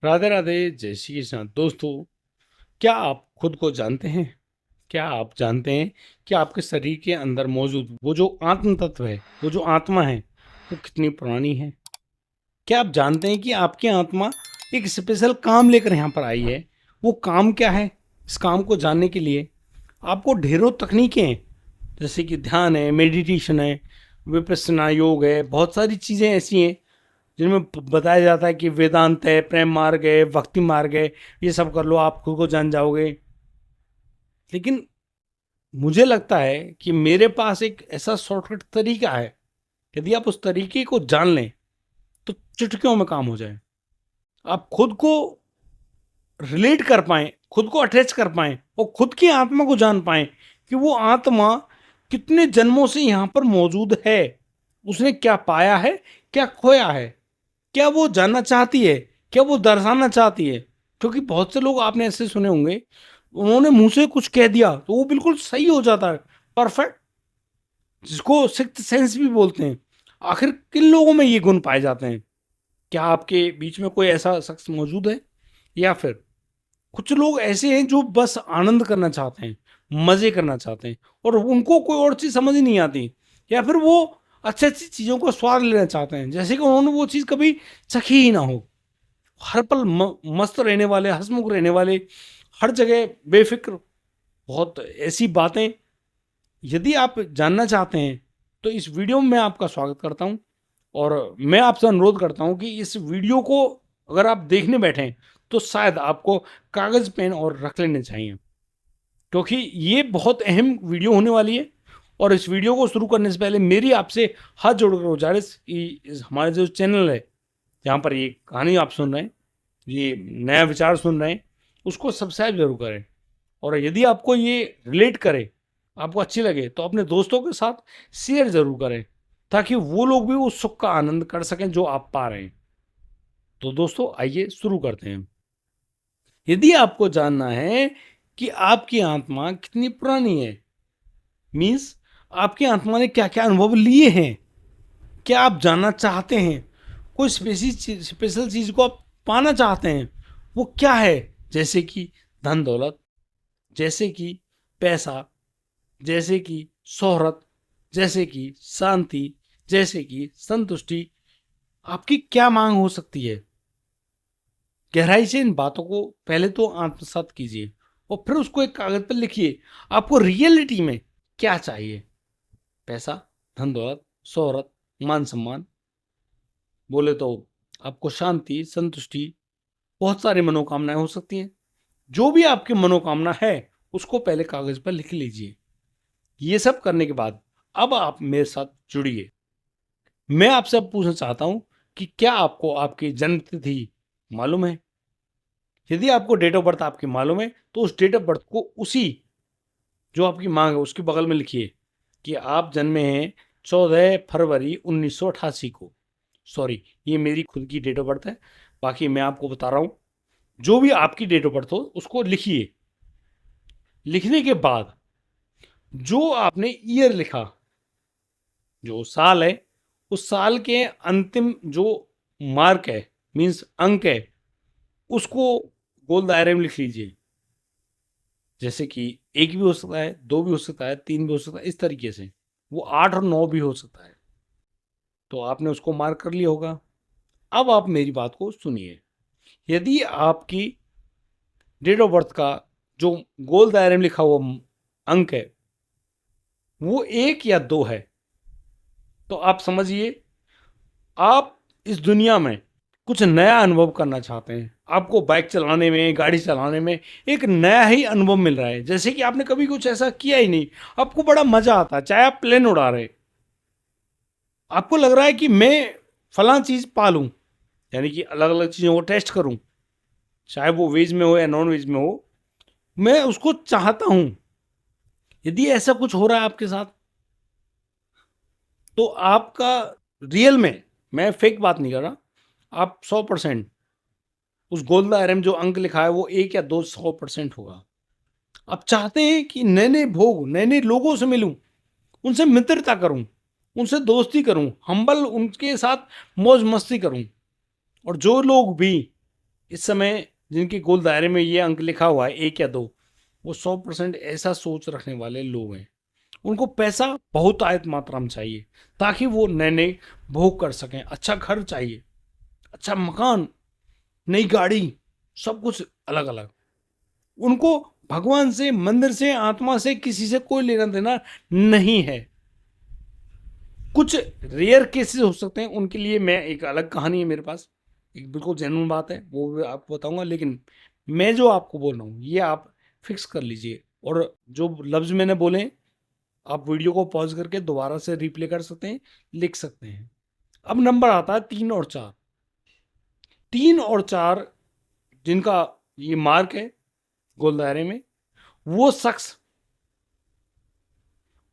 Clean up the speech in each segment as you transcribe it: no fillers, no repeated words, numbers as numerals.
राधे राधे, जय श्री कृष्ण। दोस्तों, क्या आप खुद को जानते हैं? क्या आप जानते हैं कि आपके शरीर के अंदर मौजूद वो जो आत्म तत्व है, वो जो आत्मा है, वो कितनी पुरानी है? क्या आप जानते हैं कि आपकी आत्मा एक स्पेशल काम लेकर यहाँ पर आई है? वो काम क्या है? इस काम को जानने के लिए आपको ढेरों तकनीकें हैं, जैसे कि ध्यान है, मेडिटेशन है, विपश्यना योग है, बहुत सारी चीज़ें ऐसी हैं जिनमें बताया जाता है कि वेदांत है, प्रेम मार्ग है, भक्ति मार्ग है, ये सब कर लो, आप खुद को जान जाओगे। लेकिन मुझे लगता है कि मेरे पास एक ऐसा शॉर्टकट तरीका है, यदि आप उस तरीके को जान लें तो चुटकियों में काम हो जाए। आप खुद को रिलेट कर पाएं, खुद को अटैच कर पाएं और खुद की आत्मा को जान पाएं कि वो आत्मा कितने जन्मों से यहाँ पर मौजूद है, उसने क्या पाया है, क्या खोया है, क्या वो जानना चाहती है, क्या वो दर्शाना चाहती है। क्योंकि बहुत से लोग आपने ऐसे सुने होंगे, उन्होंने मुंह से कुछ कह दिया तो वो बिल्कुल सही हो जाता है, परफेक्ट, जिसको सिक्स्थ सेंस भी बोलते हैं। आखिर किन लोगों में ये गुण पाए जाते हैं? क्या आपके बीच में कोई ऐसा शख्स मौजूद है? या फिर कुछ लोग ऐसे हैं जो बस आनंद करना चाहते हैं, मजे करना चाहते हैं और उनको कोई और चीज समझ नहीं आती, या फिर वो अच्छी अच्छी चीजों को स्वाद लेना चाहते हैं, जैसे कि उन्होंने वो चीज कभी चखी ही ना हो। हर पल मस्त रहने वाले, हंसमुख रहने वाले, हर जगह बेफिक्र, बहुत ऐसी बातें। यदि आप जानना चाहते हैं तो इस वीडियो में मैं आपका स्वागत करता हूं और मैं आपसे अनुरोध करता हूं कि इस वीडियो को अगर आप देखने बैठे तो शायद आपको कागज पेन और रख लेने चाहिए, क्योंकि ये बहुत अहम वीडियो होने वाली है। और इस वीडियो को शुरू करने से पहले मेरी आपसे हाथ जोड़कर गुजारिश कि हमारे जो चैनल है, जहाँ पर ये कहानी आप सुन रहे हैं, ये नया विचार सुन रहे हैं, उसको सब्सक्राइब जरूर करें। और यदि आपको ये रिलेट करे, आपको अच्छी लगे, तो अपने दोस्तों के साथ शेयर जरूर करें, ताकि वो लोग भी उस सुख का आनंद कर सकें जो आप पा रहे हैं। तो दोस्तों, आइए शुरू करते हैं। यदि आपको जानना है कि आपकी आत्मा कितनी पुरानी है, मीन्स आपकी आत्मा ने क्या क्या अनुभव लिए हैं, क्या आप जानना चाहते हैं, कोई स्पेशल चीज को आप पाना चाहते हैं, वो क्या है? जैसे कि धन दौलत, जैसे कि पैसा, जैसे कि शोहरत, जैसे कि शांति, जैसे कि संतुष्टि, आपकी क्या मांग हो सकती है? गहराई से इन बातों को पहले तो आत्मसात कीजिए और फिर उसको एक कागज पर लिखिए। आपको रियलिटी में क्या चाहिए? पैसा, धन दौलत, शोहरत, मान सम्मान, बोले तो आपको शांति, संतुष्टि, बहुत सारी मनोकामनाएं हो सकती हैं। जो भी आपकी मनोकामना है उसको पहले कागज पर लिख लीजिए। ये सब करने के बाद अब आप मेरे साथ जुड़िए। मैं आपसे अब पूछना चाहता हूं कि क्या आपको आपकी जन्म तिथि मालूम है? यदि आपको डेट ऑफ बर्थ आपकी मालूम है तो उस डेट ऑफ बर्थ को उसी जो आपकी मांग है उसके बगल में लिखिए कि आप जन्मे हैं 14 फरवरी 1988 को। सॉरी, ये मेरी खुद की डेट ऑफ बर्थ है, बाकी मैं आपको बता रहा हूं। जो भी आपकी डेट ऑफ बर्थ हो उसको लिखिए। लिखने के बाद जो आपने ईयर लिखा, जो साल है, उस साल के अंतिम जो मार्क है, मीन्स अंक है, उसको गोल दायरे में लिख लीजिए। जैसे कि एक भी हो सकता है, दो भी हो सकता है, तीन भी हो सकता है, इस तरीके से। वो आठ और नौ भी हो सकता है। तो आपने उसको मार्क कर लिया होगा। अब आप मेरी बात को सुनिए। यदि आपकी डेट ऑफ बर्थ का जो गोल दायरे में लिखा हुआ अंक है वो एक या दो है, तो आप समझिए आप इस दुनिया में कुछ नया अनुभव करना चाहते हैं। आपको बाइक चलाने में, गाड़ी चलाने में एक नया ही अनुभव मिल रहा है, जैसे कि आपने कभी कुछ ऐसा किया ही नहीं। आपको बड़ा मजा आता है, चाहे आप प्लेन उड़ा रहे, आपको लग रहा है कि मैं फलां चीज पालूं, यानी कि अलग अलग चीजों को टेस्ट करूं, चाहे वो वेज में हो या नॉन वेज में हो, मैं उसको चाहता हूं। यदि ऐसा कुछ हो रहा है आपके साथ, तो आपका रियल में, मैं फेक बात नहीं कर रहा, आप 100% उस गोल्ड आयरन जो अंक लिखा है वो एक या दो 100% होगा। आप चाहते हैं कि नए नए भोग, नए नए लोगों से मिलूं, उनसे मित्रता करूं, उनसे दोस्ती करूं, हम्बल उनके साथ मौज मस्ती करूं। और जो लोग भी इस समय जिनके गोल दायरे में ये अंक लिखा हुआ है 1 या 2, वो 100% ऐसा सोच रखने वाले लोग हैं। उनको पैसा बहुत आयत मात्रा में चाहिए ताकि वो नए नए भोग कर सकें। अच्छा घर चाहिए, अच्छा मकान, नई गाड़ी, सब कुछ अलग अलग। उनको भगवान से, मंदिर से, आत्मा से, किसी से कोई लेना देना नहीं है। कुछ रेयर केसेस हो सकते हैं, उनके लिए मैं एक अलग कहानी है मेरे पास, एक बिल्कुल जेन्युइन बात है, वो भी आपको बताऊंगा। लेकिन मैं जो आपको बोल रहा हूँ ये आप फिक्स कर लीजिए, और जो लफ्ज़ मैंने बोले आप वीडियो को पॉज करके दोबारा से रिप्ले कर सकते हैं, लिख सकते हैं। अब नंबर आता है 3 और 4। 3 और 4 जिनका ये मार्क है गोल दायरे में, वो शख्स,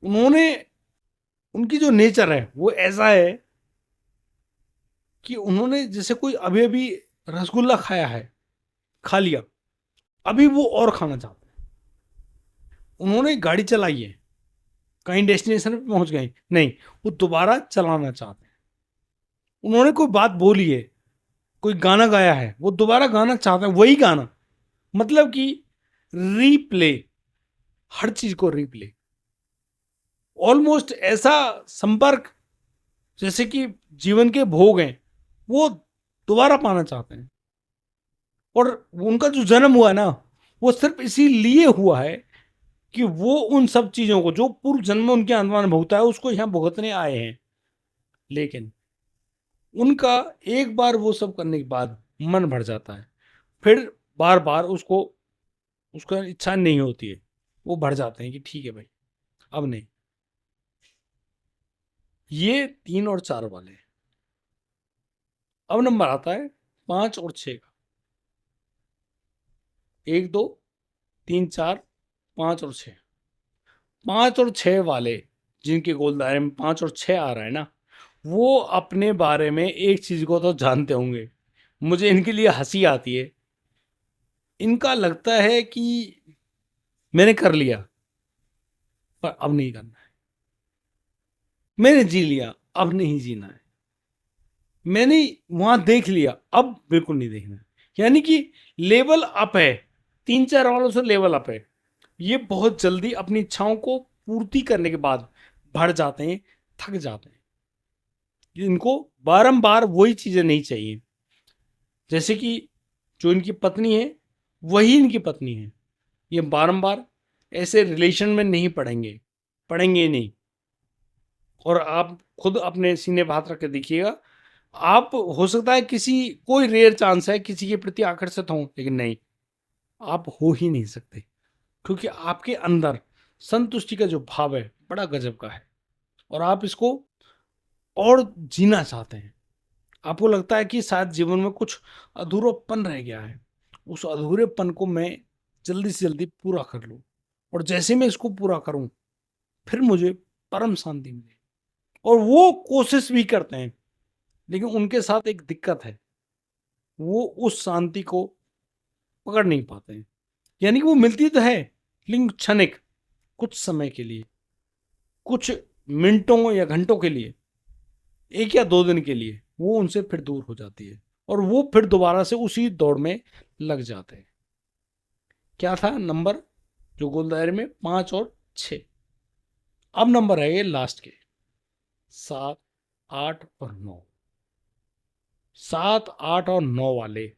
उन्होंने, उनकी जो नेचर है वो ऐसा है कि उन्होंने जैसे कोई अभी अभी रसगुल्ला खाया है, खा लिया, अभी वो और खाना चाहते हैं। उन्होंने गाड़ी चलाई है, कहीं डेस्टिनेशन पे पहुंच गए, नहीं, वो दोबारा चलाना चाहते हैं। उन्होंने कोई बात बोली है, कोई गाना गाया है, वो दोबारा गाना चाहते हैं, वही गाना। मतलब कि रीप्ले, हर चीज को रीप्ले, ऑलमोस्ट ऐसा संपर्क जैसे कि जीवन के भोग हैं वो दोबारा पाना चाहते हैं। और उनका जो जन्म हुआ है ना, वो सिर्फ इसीलिए हुआ है कि वो उन सब चीजों को जो पूर्व जन्म में उनके आत्मा ने भुगता है उसको यहाँ भुगतने आए हैं। लेकिन उनका एक बार वो सब करने के बाद मन भर जाता है, फिर बार बार उसको, उसका इच्छा नहीं होती है, वो भर जाते हैं कि ठीक है भाई अब नहीं। ये 3 और 4 वाले हैं। अब नंबर आता है 5 और 6 का। 1 2 3 4 5 और 6। 5 और 6 वाले जिनके गोल दायरे में 5 और 6 आ रहा है ना, वो अपने बारे में एक चीज को तो जानते होंगे। मुझे इनके लिए हंसी आती है। इनका लगता है कि मैंने कर लिया, पर अब नहीं करना है। मैंने जी लिया, अब नहीं जीना है। मैंने वहां देख लिया, अब बिल्कुल नहीं देखना है। यानी कि लेवल अप है, 3 4 वालों से लेवल अप है। ये बहुत जल्दी अपनी इच्छाओं को पूर्ति करने के बाद भर जाते हैं, थक जाते हैं। इनको बारंबार वही चीजें नहीं चाहिए। जैसे कि जो इनकी पत्नी है वही इनकी पत्नी है, ये बारंबार ऐसे रिलेशन में नहीं पड़ेंगे, पड़ेंगे नहीं। और आप खुद अपने सीने पे हाथ रख के देखिएगा, आप हो सकता है किसी, कोई रेयर चांस है किसी के प्रति आकर्षित हों, लेकिन नहीं, आप हो ही नहीं सकते, क्योंकि आपके अंदर संतुष्टि का जो भाव है बड़ा गजब का है, और आप इसको और जीना चाहते हैं। आपको लगता है कि शायद जीवन में कुछ अधूरापन रह गया है, उस अधूरेपन को मैं जल्दी से जल्दी पूरा कर लूं, और जैसे मैं इसको पूरा करूं फिर मुझे परम शांति मिले। और वो कोशिश भी करते हैं, लेकिन उनके साथ एक दिक्कत है, वो उस शांति को पकड़ नहीं पाते हैं। यानी कि वो मिलती तो है, लेकिन क्षणिक, कुछ समय के लिए, कुछ मिनटों या घंटों के लिए, 1 या 2 दिन के लिए वो उनसे फिर दूर हो जाती है, और वो फिर दोबारा से उसी दौड़ में लग जाते हैं। क्या था नंबर जो गोल दायरे में? 5 और 6। अब नंबर है ये लास्ट के 7 8 और 9। 7 8 और 9 वाले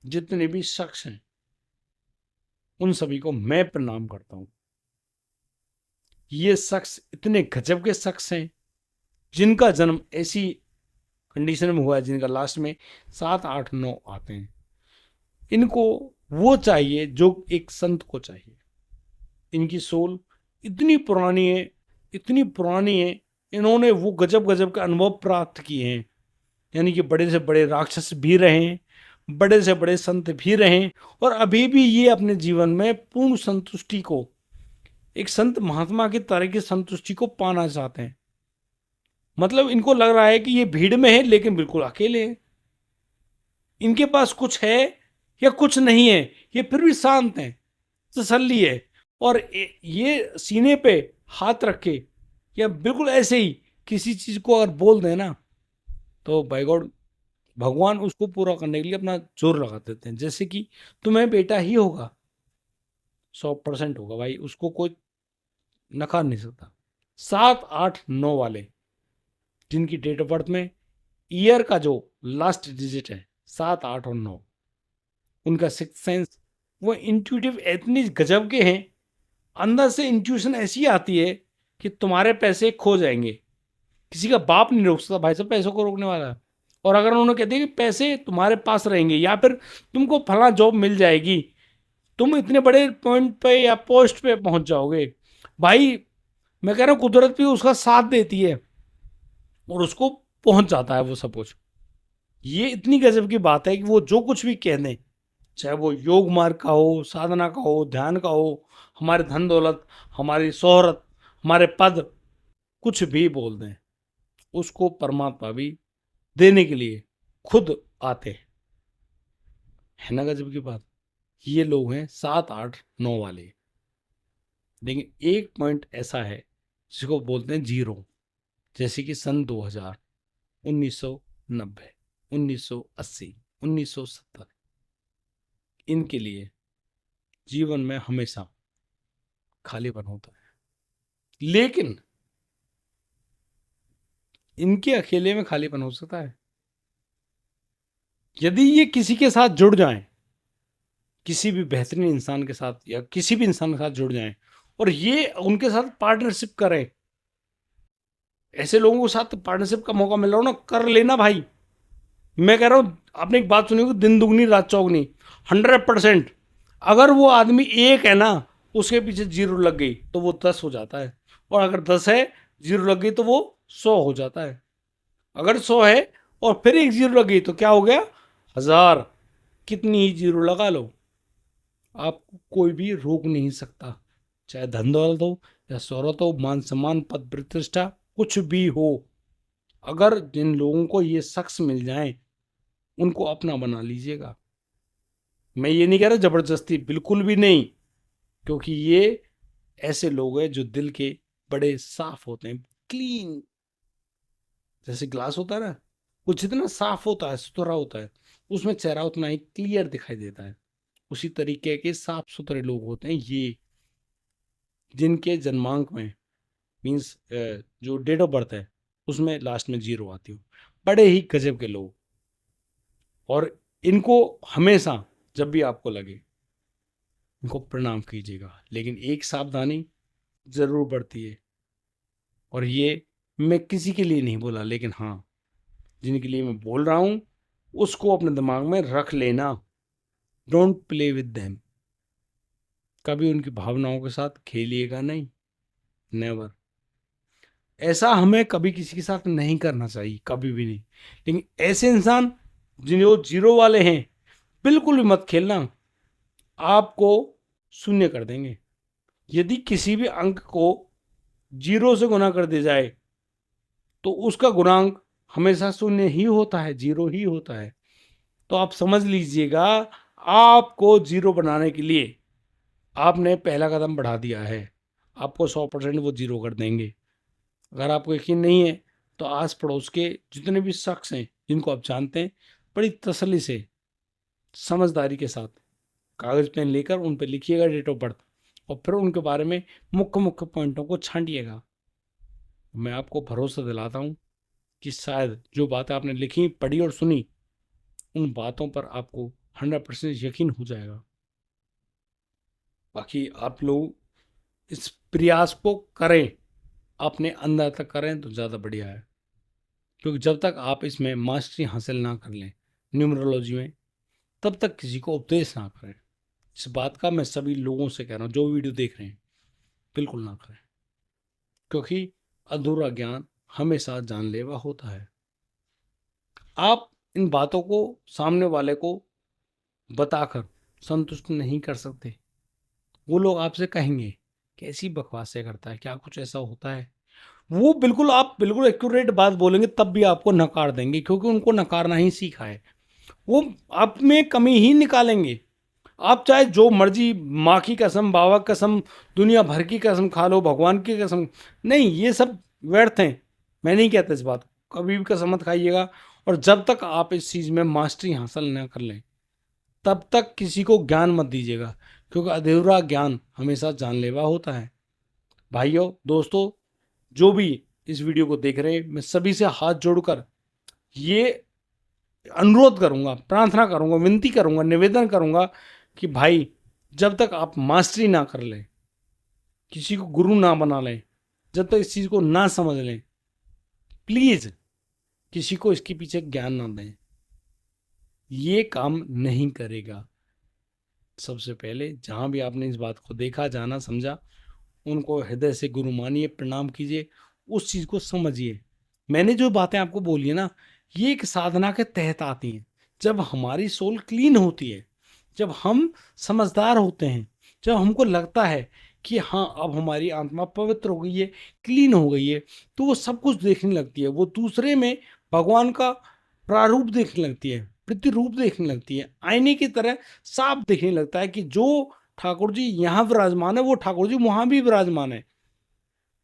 जितने भी शख्स हैं उन सभी को मैं प्रणाम करता हूं। ये शख्स इतने गजब के शख्स हैं जिनका जन्म ऐसी कंडीशन में हुआ है, जिनका लास्ट में 7 8 9 आते हैं। इनको वो चाहिए जो एक संत को चाहिए। इनकी सोल इतनी पुरानी है, इतनी पुरानी है, इन्होंने वो गजब गजब के अनुभव प्राप्त किए हैं। यानी कि बड़े से बड़े राक्षस भी रहे हैं, बड़े से बड़े संत भी रहे हैं, और अभी भी ये अपने जीवन में पूर्ण संतुष्टि को, एक संत महात्मा की तरह की संतुष्टि को पाना चाहते हैं। मतलब इनको लग रहा है कि ये भीड़ में है लेकिन बिल्कुल अकेले है, इनके पास कुछ है या कुछ नहीं है, ये फिर भी शांत हैं, तसल्ली है। और ये सीने पे हाथ रख के या बिल्कुल ऐसे ही किसी चीज को अगर बोल दें ना, तो बाय गॉड भगवान उसको पूरा करने के लिए अपना जोर लगा देते हैं। जैसे कि तुम्हें बेटा ही होगा, 100% होगा भाई, उसको कोई नकार नहीं सकता। 7, 8, 9 वाले जिनकी डेट ऑफ बर्थ में ईयर का जो लास्ट डिजिट है 7, 8 और 9, उनका सिक्स सेंस, वो इंट्यूटिव इतनी गजब के हैं, अंदर से इंट्यूशन ऐसी आती है कि तुम्हारे पैसे खो जाएंगे। किसी का बाप नहीं रोक सकता भाई साहब पैसों को रोकने वाला। और अगर उन्होंने कहते हैं कि पैसे तुम्हारे पास रहेंगे या फिर तुमको फला जॉब मिल जाएगी, तुम इतने बड़े पॉइंट पे या पोस्ट पे पहुंच जाओगे, भाई मैं कह रहा हूँ कुदरत भी उसका साथ देती है और उसको पहुंच जाता है वो सब कुछ। ये इतनी गजब की बात है कि वो जो कुछ भी कह दें, चाहे वो योग मार्ग का हो, साधना का हो, ध्यान का हो, हमारे धन दौलत, हमारी शोहरत, हमारे पद, कुछ भी बोल दें, उसको परमात्मा भी देने के लिए खुद आते हैं। है ना गजब की बात। ये लोग हैं 7, 8, 9 वाले। लेकिन एक पॉइंट ऐसा है जिसको बोलते हैं जीरो, जैसे कि सन 2000, 1990, 1980, 1970, इनके लिए जीवन में हमेशा खालीपन होता है। लेकिन इनके अकेले में खालीपन हो सकता है यदि ये किसी के साथ जुड़ जाएं, किसी भी बेहतरीन इंसान के साथ या किसी भी इंसान के साथ जुड़ जाएं और ये उनके साथ पार्टनरशिप करें। ऐसे लोगों के साथ पार्टनरशिप का मौका मिल रहा हो ना, कर लेना भाई। मैं कह रहा हूं, आपने एक बात सुनी होगी, दिन दुगनी रात चौगनी। 100%। अगर वो आदमी एक है ना, उसके पीछे जीरो लग गई तो वो 10 हो जाता है, और अगर 10 है, जीरो लग गई तो वो 100 हो जाता है। अगर 100 है और फिर एक जीरो लग गई तो क्या हो गया? 1000। कितनी ही जीरो लगा लो, आपको कोई भी रोक नहीं सकता। चाहे धन दौलत हो या शोहरत हो, मान सम्मान, पद प्रतिष्ठा, कुछ भी हो। अगर जिन लोगों को ये शख्स मिल जाए, उनको अपना बना लीजिएगा। मैं ये नहीं कह रहा जबरदस्ती, बिल्कुल भी नहीं, क्योंकि ये ऐसे लोग हैं जो दिल के बड़े साफ होते हैं, क्लीन। जैसे ग्लास होता है ना, वो जितना साफ होता है, सुथरा होता है, उसमें चेहरा उतना ही क्लियर दिखाई देता है। उसी तरीके के साफ सुथरे लोग होते हैं ये, जिनके जन्मांक में मीन्स जो डेट ऑफ बर्थ है उसमें लास्ट में जीरो आती हो। बड़े ही गजब के लोग। और इनको हमेशा जब भी आपको लगे, इनको प्रणाम कीजिएगा। लेकिन एक सावधानी जरूर बरती है, और ये मैं किसी के लिए नहीं बोला, लेकिन हाँ, जिनके लिए मैं बोल रहा हूं उसको अपने दिमाग में रख लेना। Don't play with them. कभी उनकी भावनाओं के साथ खेलिएगा नहीं, नेवर। ऐसा हमें कभी किसी के साथ नहीं करना चाहिए, कभी भी नहीं। लेकिन ऐसे इंसान जिन्हें वो जीरो वाले हैं, बिल्कुल भी मत खेलना, आपको शून्य कर देंगे। यदि किसी भी अंक को जीरो से गुना कर दिया जाए तो उसका गुणांक हमेशा शून्य ही होता है, जीरो ही होता है। तो आप समझ लीजिएगा, आपको जीरो बनाने के लिए आपने पहला कदम बढ़ा दिया है। आपको 100% वो जीरो कर देंगे। अगर आपको यकीन नहीं है तो आस पड़ोस के जितने भी शख्स हैं जिनको आप जानते हैं, बड़ी तसल्ली से, समझदारी के साथ कागज़ पेन लेकर उन पर लिखिएगा डेट ऑफ बर्थ, और फिर उनके बारे में मुख्य मुख्य पॉइंटों को छांटिएगा। मैं आपको भरोसा दिलाता हूँ कि शायद जो बातें आपने लिखी, पढ़ी और सुनी, उन बातों पर आपको 100% यकीन हो जाएगा। बाकी आप लोग इस प्रयास को करें, अपने अंदर तक करें तो ज़्यादा बढ़िया है। क्योंकि जब तक आप इसमें मास्टरी हासिल ना कर लें न्यूमरोलॉजी में, तब तक किसी को उपदेश ना करें। इस बात का मैं सभी लोगों से कह रहा हूँ जो वीडियो देख रहे हैं, बिल्कुल ना करें। क्योंकि अधूरा ज्ञान हमेशा जानलेवा होता है। आप इन बातों को सामने वाले को बताकर संतुष्ट नहीं कर सकते। वो लोग आपसे कहेंगे कैसी बकवासें करता है, क्या कुछ ऐसा होता है। वो बिल्कुल, आप बिल्कुल एक्यूरेट बात बोलेंगे तब भी आपको नकार देंगे, क्योंकि उनको नकारना ही सीखा है। वो आप में कमी ही निकालेंगे। आप चाहे जो मर्जी, माँ की कसम, बाबा की कसम, दुनिया भर की कसम खा लो, भगवान की कसम, नहीं, ये सब व्यर्थ हैं। मैं नहीं कहता इस बात को, कभी भी कसम मत खाइएगा। और जब तक आप इस चीज़ में मास्टरी हासिल न कर लें तब तक किसी को ज्ञान मत दीजिएगा, क्योंकि अधूरा ज्ञान हमेशा जानलेवा होता है। भाइयों दोस्तों, जो भी इस वीडियो को देख रहे हैं, मैं सभी से हाथ जोड़कर ये अनुरोध करूंगा, प्रार्थना करूंगा, विनती करूंगा, निवेदन करूंगा कि भाई जब तक आप मास्टरी ना कर लें, किसी को गुरु ना बना लें, जब तक इस चीज़ को ना समझ लें, प्लीज़ किसी को इसके पीछे ज्ञान ना दें। ये काम नहीं करेगा। सबसे पहले जहाँ भी आपने इस बात को देखा, जाना, समझा, उनको हृदय से गुरु मानिए, प्रणाम कीजिए, उस चीज़ को समझिए। मैंने जो बातें आपको बोली है ना, ये एक साधना के तहत आती हैं। जब हमारी सोल क्लीन होती है, जब हम समझदार होते हैं, जब हमको लगता है कि हाँ अब हमारी आत्मा पवित्र हो गई है, क्लीन हो गई है, तो वो सब कुछ देखने लगती है। वो दूसरे में भगवान का प्रारूप देखने लगती है, प्रतिरूप देखने लगती है, आईने की तरह साफ देखने लगता है कि जो ठाकुर जी यहाँ विराजमान है वो ठाकुर जी वहाँ भी विराजमान है।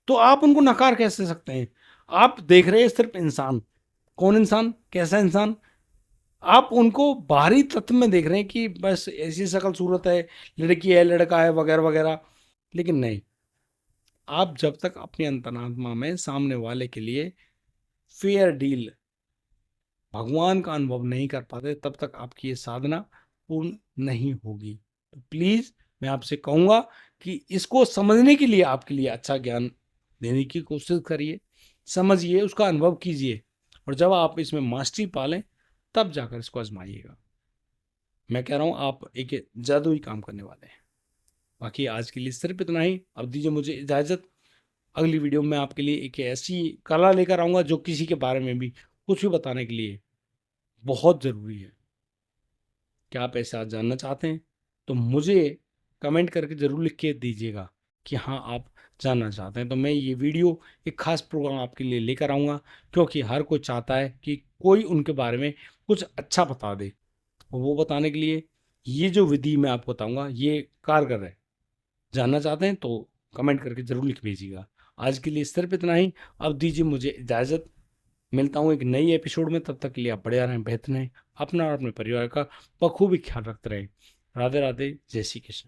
तो आप उनको नकार कैसे सकते हैं? आप देख रहे हैं सिर्फ इंसान। कौन इंसान? कैसा इंसान? आप उनको बाहरी तत्व में देख रहे हैं कि बस ऐसी शकल सूरत है, लड़की है, लड़का है, वगैरह वगैरह। लेकिन नहीं, आप जब तक अपनी अंतरात्मा में सामने वाले के लिए फेयर डील, भगवान का अनुभव नहीं कर पाते, तब तक आपकी ये साधना पूर्ण नहीं होगी। तो प्लीज़ मैं आपसे कहूँगा कि इसको समझने के लिए आपके लिए अच्छा ज्ञान देने की कोशिश करिए, समझिए, उसका अनुभव कीजिए, और जब आप इसमें मास्टरी पालें तब जाकर इसको आजमाइएगा। मैं कह रहा हूँ आप एक जादुई काम करने वाले हैं। बाकी आज के लिए सिर्फ इतना ही। अब दीजिए मुझे इजाज़त। अगली वीडियो में आपके लिए एक ऐसी कला लेकर आऊँगा जो किसी के बारे में भी कुछ भी बताने के लिए बहुत ज़रूरी है। क्या आप ऐसा जानना चाहते हैं? तो मुझे कमेंट करके ज़रूर लिख के दीजिएगा कि हाँ आप जानना चाहते हैं। तो मैं ये वीडियो एक ख़ास प्रोग्राम आपके लिए लेकर आऊँगा, क्योंकि हर कोई चाहता है कि कोई उनके बारे में कुछ अच्छा बता दे। और वो बताने के लिए ये जो विधि मैं आपको बताऊँगा ये कारगर है। जानना चाहते हैं तो कमेंट करके ज़रूर लिख भेजिएगा। आज के लिए सिर्फ इतना ही। अब दीजिए मुझे इजाज़त। मिलता हूँ एक नई एपिसोड में। तब तक के लिए आप बढ़िया रहें, बेहतर रहें, अपना और अपने परिवार का बखूबी ख्याल रखते रहें। राधे राधे, जय श्री कृष्ण।